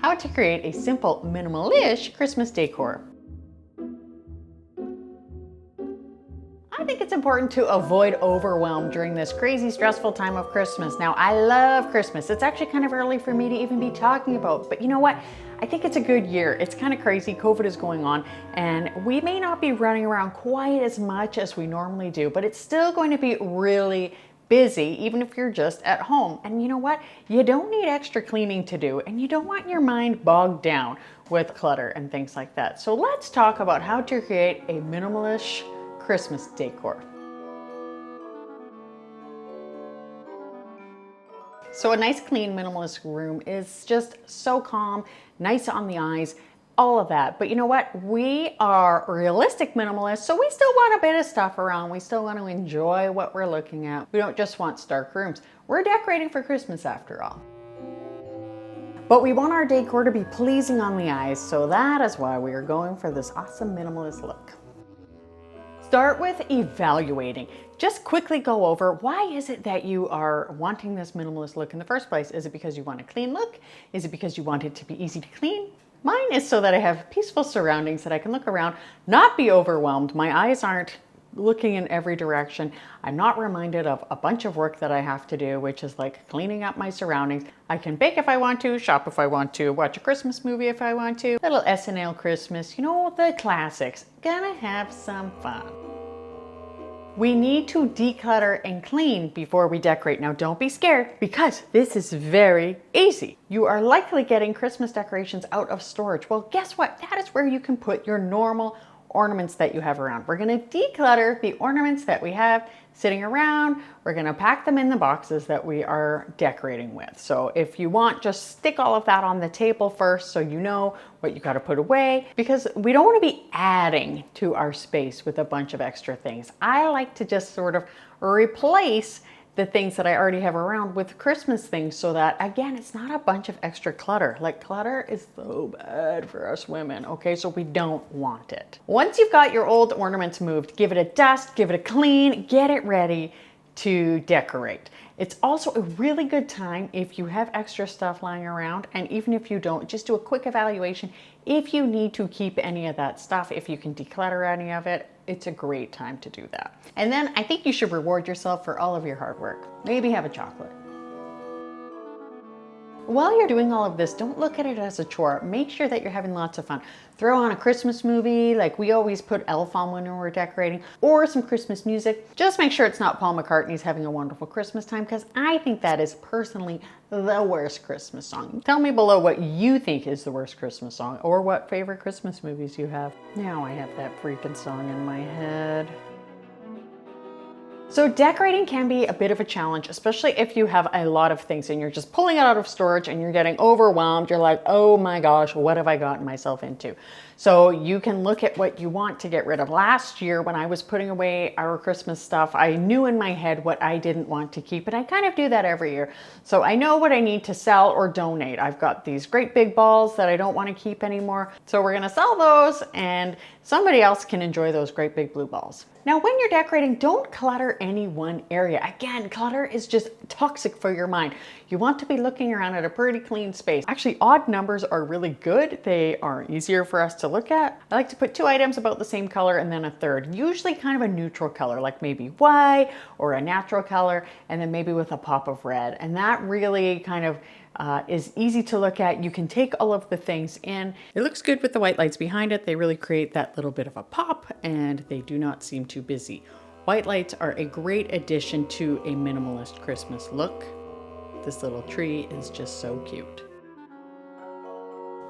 How to create a simple minimalist Christmas decor. I think it's important to avoid overwhelm during this crazy stressful time of Christmas. Now, I love Christmas. It's actually kind of early for me to even be talking about, but you know what? I think it's a good year. It's kind of crazy. COVID is going on and we may not be running around quite as much as we normally do, but it's still going to be really busy, even if you're just at home. And you know what? You don't need extra cleaning to do, and you don't want your mind bogged down with clutter and things like that. So let's talk about how to create a minimalist Christmas decor. So a nice clean minimalist room is just so calm, nice on the eyes, all of that. But you know what? We are realistic minimalists, so we still want a bit of stuff around. We still want to enjoy what we're looking at. We don't just want stark rooms. We're decorating for Christmas after all. But we want our decor to be pleasing on the eyes, so that is why we are going for this awesome minimalist look. Start with evaluating. Just quickly go over, why is it that you are wanting this minimalist look in the first place? Is it because you want a clean look? Is it because you want it to be easy to clean? Mine is so that I have peaceful surroundings, that I can look around, not be overwhelmed. My eyes aren't looking in every direction. I'm not reminded of a bunch of work that I have to do, which is like cleaning up my surroundings. I can bake if I want to, shop if I want to, watch a Christmas movie if I want to, little SNL Christmas, you know, the classics. Gonna have some fun. We need to declutter and clean before we decorate. Now don't be scared, because this is very easy. You are likely getting Christmas decorations out of storage. Well, guess what? That is where you can put your normal ornaments that you have around. We're gonna declutter the ornaments that we have sitting around. We're gonna pack them in the boxes that we are decorating with. So if you want, just stick all of that on the table first so you know what you gotta put away, because we don't wanna be adding to our space with a bunch of extra things. I like to just sort of replace the things that I already have around with Christmas things, so that, again, it's not a bunch of extra clutter. Like, clutter is so bad for us women, okay? So we don't want it. Once you've got your old ornaments moved, give it a dust, give it a clean, get it ready to decorate. It's also a really good time, if you have extra stuff lying around, and even if you don't, just do a quick evaluation. If you need to keep any of that stuff, if you can declutter any of it, it's a great time to do that. And then I think you should reward yourself for all of your hard work. Maybe have a chocolate. While you're doing all of this, don't look at it as a chore. Make sure that you're having lots of fun. Throw on a Christmas movie, like we always put Elf on when we're decorating, or some Christmas music. Just make sure it's not Paul McCartney's Having a Wonderful Christmas Time, because I think that is personally the worst Christmas song. Tell me below what you think is the worst Christmas song, or what favorite Christmas movies you have. Now I have that freaking song in my head. So decorating can be a bit of a challenge, especially if you have a lot of things and you're just pulling it out of storage and you're getting overwhelmed. You're like, oh my gosh, what have I gotten myself into? So you can look at what you want to get rid of. Last year, when I was putting away our Christmas stuff, I knew in my head what I didn't want to keep, and I kind of do that every year. So I know what I need to sell or donate. I've got these great big balls that I don't want to keep anymore. So we're gonna sell those, and somebody else can enjoy those great big blue balls. Now, when you're decorating, don't clutter any one area. Again, clutter is just toxic for your mind. You want to be looking around at a pretty clean space. Actually, odd numbers are really good. They are easier for us to look at. I like to put 2 items about the same color and then a third, usually kind of a neutral color, like maybe white or a natural color, and then maybe with a pop of red. And that really kind of is easy to look at. You can take all of the things in. It looks good with the white lights behind it. They really create that little bit of a pop, and they do not seem too busy. White lights are a great addition to a minimalist Christmas look. This little tree is just so cute.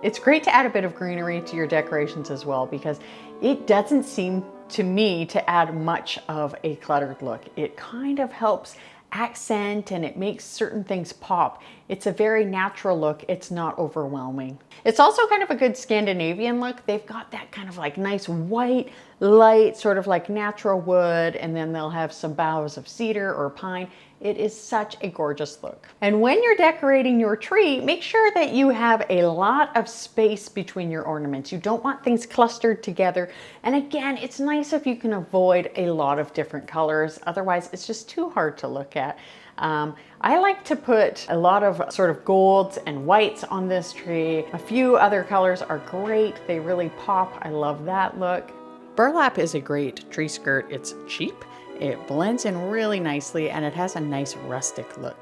It's great to add a bit of greenery to your decorations as well, because it doesn't seem to me to add much of a cluttered look. It kind of helps accent, and it makes certain things pop. It's a very natural look. It's not overwhelming. It's also kind of a good Scandinavian look. They've got that kind of like nice white light, sort of like natural wood, and then they'll have some boughs of cedar or pine. It is such a gorgeous look. And when you're decorating your tree, make sure that you have a lot of space between your ornaments. You don't want things clustered together. And again, it's nice if you can avoid a lot of different colors. Otherwise, it's just too hard to look at. I like to put a lot of sort of golds and whites on this tree. A few other colors are great. They really pop. I love that look. Burlap is a great tree skirt. It's cheap, it blends in really nicely, and it has a nice rustic look.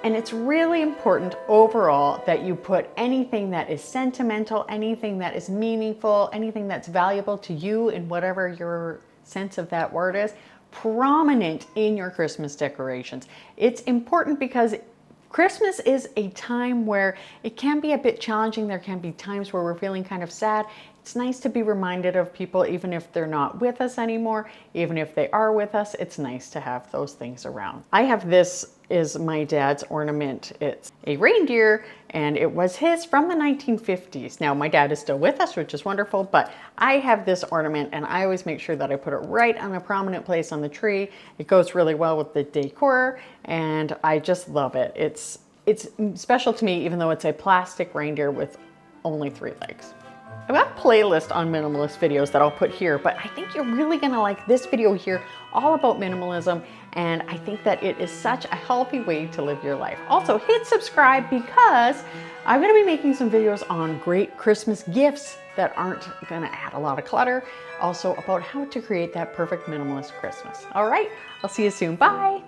And it's really important overall that you put anything that is sentimental, anything that is meaningful, anything that's valuable to you in whatever your sense of that word is, prominent in your Christmas decorations. It's important because Christmas is a time where it can be a bit challenging. There can be times where we're feeling kind of sad. It's nice to be reminded of people, even if they're not with us anymore, even if they are with us, it's nice to have those things around. I have this is my dad's ornament. It's a reindeer and it was his from the 1950s. Now my dad is still with us, which is wonderful, but I have this ornament and I always make sure that I put it right on a prominent place on the tree. It goes really well with the decor and I just love it. It's special to me even though it's a plastic reindeer with only 3 legs. I've got a playlist on minimalist videos that I'll put here, but I think you're really gonna like this video here all about minimalism, and I think that it is such a healthy way to live your life. Also, hit subscribe because I'm gonna be making some videos on great Christmas gifts that aren't gonna add a lot of clutter, also about how to create that perfect minimalist Christmas. All right, I'll see you soon, bye.